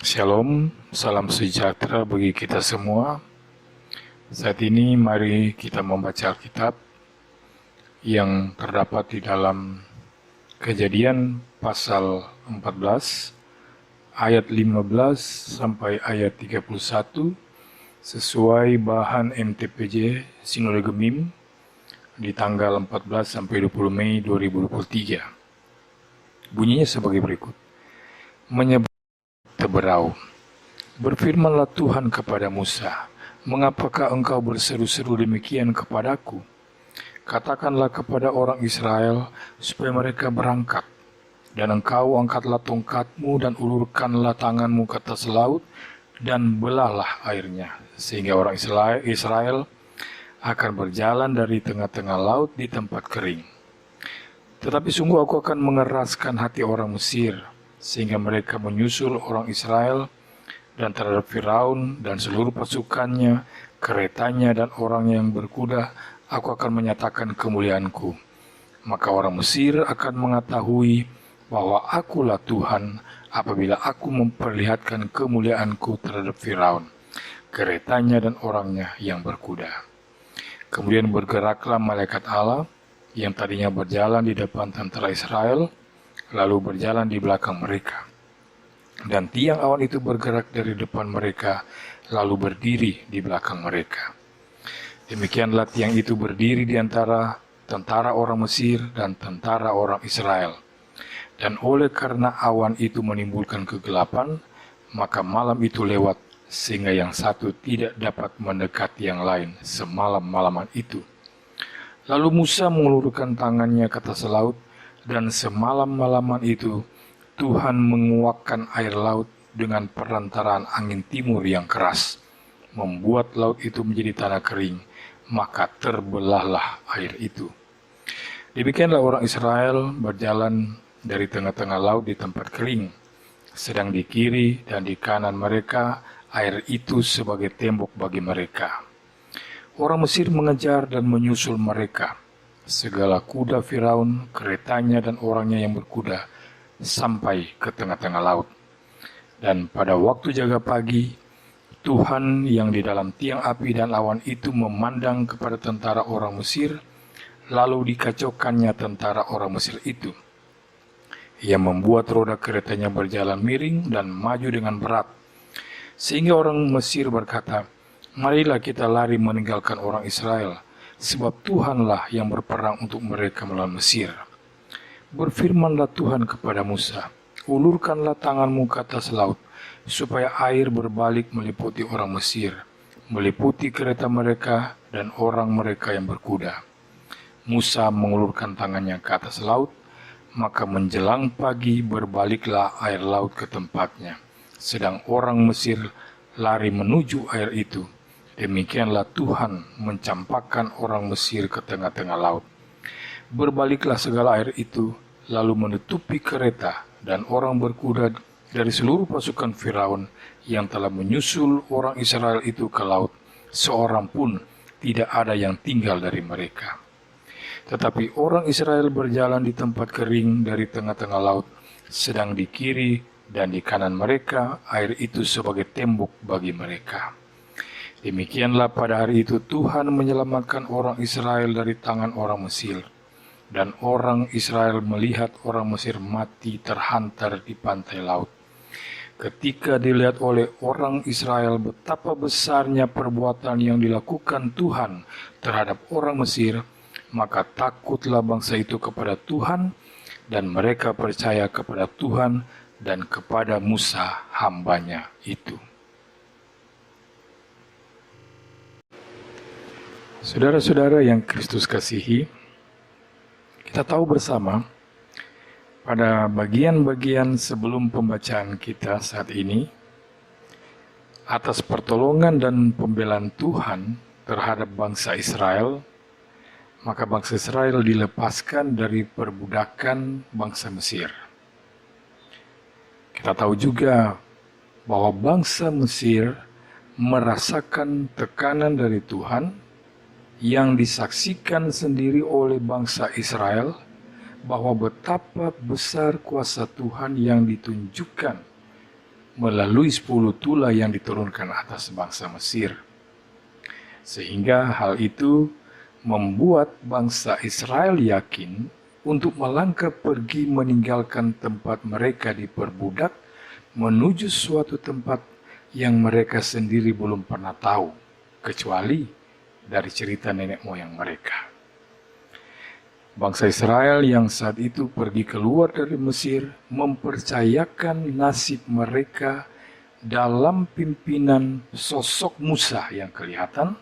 Shalom, salam sejahtera bagi kita semua. Saat ini mari kita membaca Alkitab yang terdapat di dalam Kejadian pasal 14 ayat 15 sampai ayat 31 sesuai bahan MTPJ Sinode Gemim di tanggal 14 sampai 20 Mei 2023. Bunyinya sebagai berikut. Menyebut teberau. Berfirmanlah Tuhan kepada Musa, "Mengapakah engkau berseru-seru demikian kepadaku? Katakanlah kepada orang Israel supaya mereka berangkat, dan engkau angkatlah tongkatmu dan ulurkanlah tanganmu ke atas laut, dan belahlah airnya, sehingga orang Israel akan berjalan dari tengah-tengah laut di tempat kering. Tetapi sungguh aku akan mengeraskan hati orang Mesir, sehingga mereka menyusul orang Israel, dan terhadap Firaun dan seluruh pasukannya, keretanya dan orang yang berkuda, aku akan menyatakan kemuliaanku. Maka orang Mesir akan mengetahui bahwa akulah Tuhan apabila aku memperlihatkan kemuliaanku terhadap Firaun, keretanya dan orangnya yang berkuda." Kemudian bergeraklah malaikat Allah yang tadinya berjalan di depan tentara Israel, lalu berjalan di belakang mereka. Dan tiang awan itu bergerak dari depan mereka, lalu berdiri di belakang mereka. Demikianlah tiang itu berdiri di antara tentara orang Mesir dan tentara orang Israel. Dan oleh karena awan itu menimbulkan kegelapan, maka malam itu lewat, sehingga yang satu tidak dapat mendekati yang lain semalam-malaman itu. Lalu Musa mengulurkan tangannya ke atas laut, dan semalam-malaman itu Tuhan menguakkan air laut dengan perantaraan angin timur yang keras, membuat laut itu menjadi tanah kering, maka terbelahlah air itu. Demikianlah orang Israel berjalan dari tengah-tengah laut di tempat kering, sedang di kiri dan di kanan mereka air itu sebagai tembok bagi mereka. Orang Mesir mengejar dan menyusul mereka. Segala kuda Firaun, keretanya dan orangnya yang berkuda, sampai ke tengah-tengah laut. Dan pada waktu jaga pagi, Tuhan yang di dalam tiang api dan awan itu memandang kepada tentara orang Mesir, lalu dikacaukannya tentara orang Mesir itu. Ia membuat roda keretanya berjalan miring dan maju dengan berat, sehingga orang Mesir berkata, "Marilah kita lari meninggalkan orang Israel, sebab Tuhanlah yang berperang untuk mereka melawan Mesir." Berfirmanlah Tuhan kepada Musa, "Ulurkanlah tanganmu ke atas laut, supaya air berbalik meliputi orang Mesir, meliputi kereta mereka dan orang mereka yang berkuda." Musa mengulurkan tangannya ke atas laut, maka menjelang pagi berbaliklah air laut ke tempatnya, sedang orang Mesir lari menuju air itu. Demikianlah Tuhan mencampakkan orang Mesir ke tengah-tengah laut. Berbaliklah segala air itu, lalu menutupi kereta dan orang berkuda dari seluruh pasukan Firaun yang telah menyusul orang Israel itu ke laut. Seorang pun tidak ada yang tinggal dari mereka. Tetapi orang Israel berjalan di tempat kering dari tengah-tengah laut, sedang di kiri dan di kanan mereka air itu sebagai tembok bagi mereka. Demikianlah pada hari itu Tuhan menyelamatkan orang Israel dari tangan orang Mesir. Dan orang Israel melihat orang Mesir mati terhantar di pantai laut. Ketika dilihat oleh orang Israel betapa besarnya perbuatan yang dilakukan Tuhan terhadap orang Mesir, maka takutlah bangsa itu kepada Tuhan, dan mereka percaya kepada Tuhan dan kepada Musa hambanya itu. Saudara-saudara yang Kristus kasihi, kita tahu bersama pada bagian-bagian sebelum pembacaan kita saat ini, atas pertolongan dan pembelaan Tuhan terhadap bangsa Israel, maka bangsa Israel dilepaskan dari perbudakan bangsa Mesir. Kita tahu juga bahwa bangsa Mesir merasakan tekanan dari Tuhan yang disaksikan sendiri oleh bangsa Israel, bahwa betapa besar kuasa Tuhan yang ditunjukkan melalui 10 tula yang diturunkan atas bangsa Mesir. Sehingga hal itu membuat bangsa Israel yakin untuk melangkah pergi meninggalkan tempat mereka diperbudak menuju suatu tempat yang mereka sendiri belum pernah tahu, kecuali dari cerita nenek moyang mereka. Bangsa Israel yang saat itu pergi keluar dari Mesir mempercayakan nasib mereka dalam pimpinan sosok Musa yang kelihatan,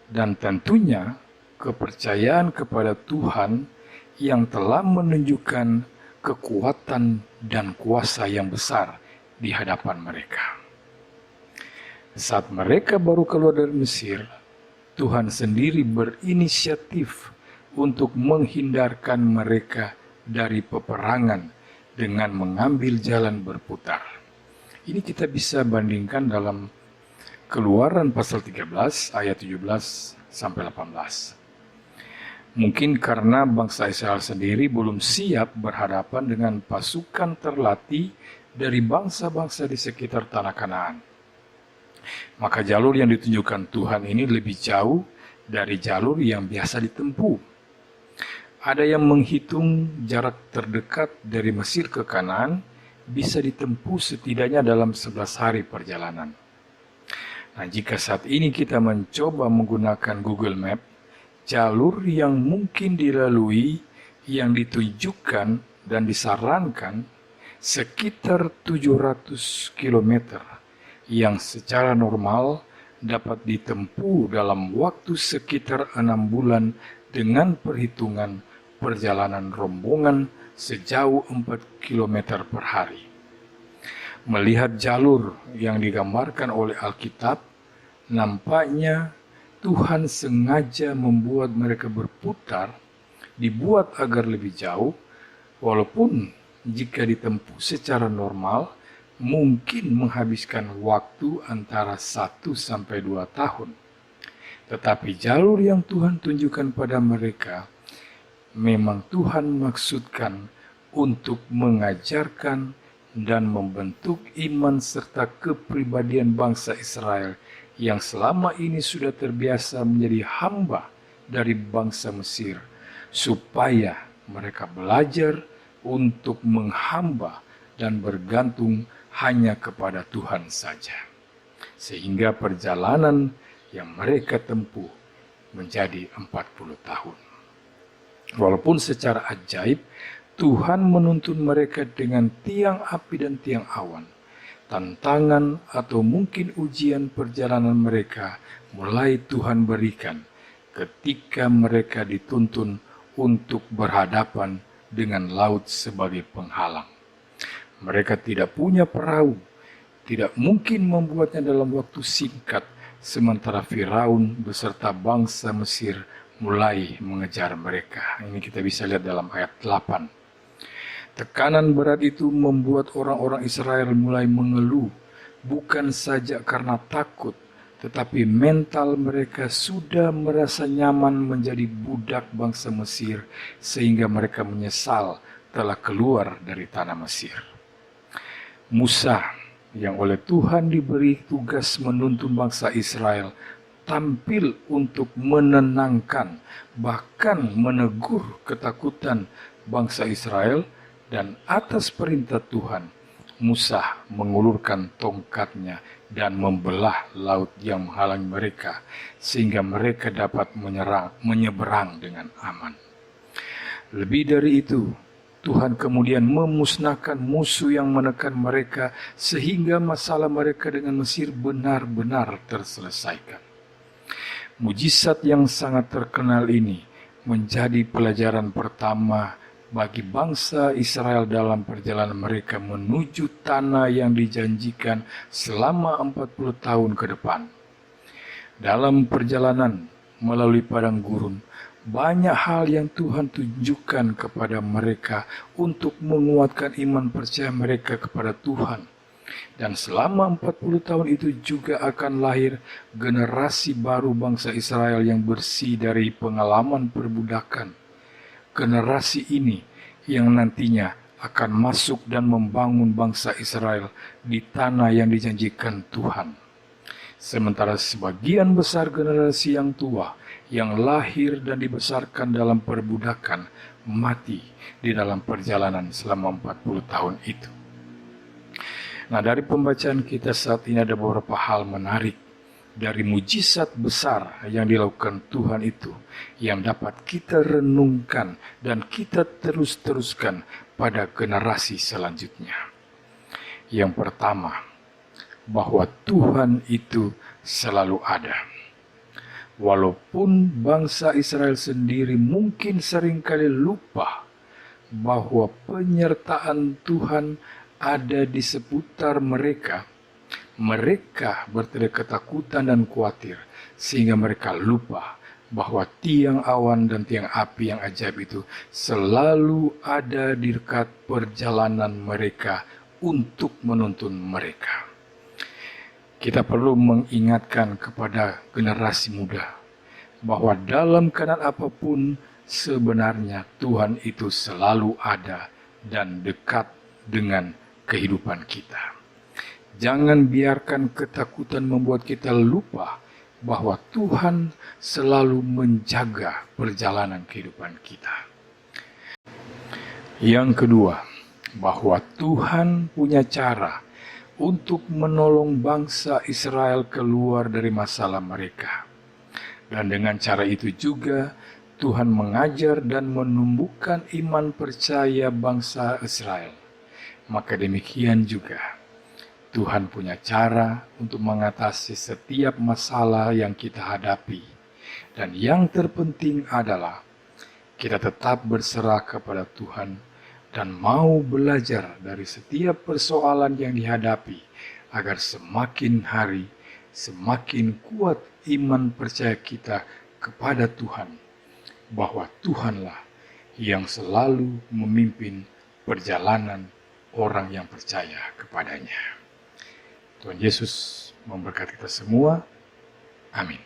dan tentunya kepercayaan kepada Tuhan yang telah menunjukkan kekuatan dan kuasa yang besar di hadapan mereka. Saat mereka baru keluar dari Mesir, Tuhan sendiri berinisiatif untuk menghindarkan mereka dari peperangan dengan mengambil jalan berputar. Ini kita bisa bandingkan dalam Keluaran pasal 13 ayat 17 sampai 18. Mungkin karena bangsa Israel sendiri belum siap berhadapan dengan pasukan terlatih dari bangsa-bangsa di sekitar tanah Kanaan. Maka jalur yang ditunjukkan Tuhan ini lebih jauh dari jalur yang biasa ditempuh. Ada yang menghitung jarak terdekat dari Mesir ke Kanaan bisa ditempuh setidaknya dalam 11 hari perjalanan. Nah, jika saat ini kita mencoba menggunakan Google Map, jalur yang mungkin dilalui yang ditunjukkan dan disarankan sekitar 700 km yang secara normal dapat ditempuh dalam waktu sekitar 6 bulan dengan perhitungan perjalanan rombongan sejauh 4 km per hari. Melihat jalur yang digambarkan oleh Alkitab, nampaknya Tuhan sengaja membuat mereka berputar, dibuat agar lebih jauh, walaupun jika ditempuh secara normal, mungkin menghabiskan waktu antara 1 sampai 2 tahun. Tetapi jalur yang Tuhan tunjukkan pada mereka, memang Tuhan maksudkan untuk mengajarkan dan membentuk iman serta kepribadian bangsa Israel yang selama ini sudah terbiasa menjadi hamba dari bangsa Mesir, supaya mereka belajar untuk menghamba dan bergantung hanya kepada Tuhan saja. Sehingga perjalanan yang mereka tempuh menjadi 40 tahun. Walaupun secara ajaib, Tuhan menuntun mereka dengan tiang api dan tiang awan. Tantangan atau mungkin ujian perjalanan mereka mulai Tuhan berikan ketika mereka dituntun untuk berhadapan dengan laut sebagai penghalang. Mereka tidak punya perahu, tidak mungkin membuatnya dalam waktu singkat, sementara Firaun beserta bangsa Mesir mulai mengejar mereka. Ini kita bisa lihat dalam ayat 8. Tekanan berat itu membuat orang-orang Israel mulai mengeluh, bukan saja karena takut, tetapi mental mereka sudah merasa nyaman menjadi budak bangsa Mesir, sehingga mereka menyesal telah keluar dari tanah Mesir. Musa yang oleh Tuhan diberi tugas menuntun bangsa Israel tampil untuk menenangkan, bahkan menegur ketakutan bangsa Israel, dan atas perintah Tuhan, Musa mengulurkan tongkatnya dan membelah laut yang menghalangi mereka, sehingga mereka dapat menyeberang dengan aman. Lebih dari itu, Tuhan kemudian memusnahkan musuh yang menekan mereka, sehingga masalah mereka dengan Mesir benar-benar terselesaikan. Mujizat yang sangat terkenal ini menjadi pelajaran pertama bagi bangsa Israel dalam perjalanan mereka menuju tanah yang dijanjikan selama 40 tahun ke depan. Dalam perjalanan melalui padang gurun, banyak hal yang Tuhan tunjukkan kepada mereka untuk menguatkan iman percaya mereka kepada Tuhan. Dan selama 40 tahun itu juga akan lahir generasi baru bangsa Israel yang bersih dari pengalaman perbudakan. Generasi ini yang nantinya akan masuk dan membangun bangsa Israel di tanah yang dijanjikan Tuhan. Sementara sebagian besar generasi yang tua, yang lahir dan dibesarkan dalam perbudakan, mati di dalam perjalanan selama 40 tahun itu. Nah, dari pembacaan kita saat ini ada beberapa hal menarik dari mujizat besar yang dilakukan Tuhan itu, yang dapat kita renungkan dan kita terus-teruskan pada generasi selanjutnya. Yang pertama, bahwa Tuhan itu selalu ada. Walaupun bangsa Israel sendiri mungkin seringkali lupa bahwa penyertaan Tuhan ada di seputar mereka, mereka berteriak ketakutan dan khawatir, sehingga mereka lupa bahwa tiang awan dan tiang api yang ajaib itu selalu ada di dekat perjalanan mereka untuk menuntun mereka. Kita perlu mengingatkan kepada generasi muda bahwa dalam keadaan apapun sebenarnya Tuhan itu selalu ada dan dekat dengan kehidupan kita. Jangan biarkan ketakutan membuat kita lupa bahwa Tuhan selalu menjaga perjalanan kehidupan kita. Yang kedua, bahwa Tuhan punya cara untuk menolong bangsa Israel keluar dari masalah mereka. Dan dengan cara itu juga Tuhan mengajar dan menumbuhkan iman percaya bangsa Israel. Maka demikian juga Tuhan punya cara untuk mengatasi setiap masalah yang kita hadapi. Dan yang terpenting adalah kita tetap berserah kepada Tuhan dan mau belajar dari setiap persoalan yang dihadapi, agar semakin hari semakin kuat iman percaya kita kepada Tuhan, bahwa Tuhanlah yang selalu memimpin perjalanan orang yang percaya kepadanya. Tuhan Yesus memberkati kita semua. Amin.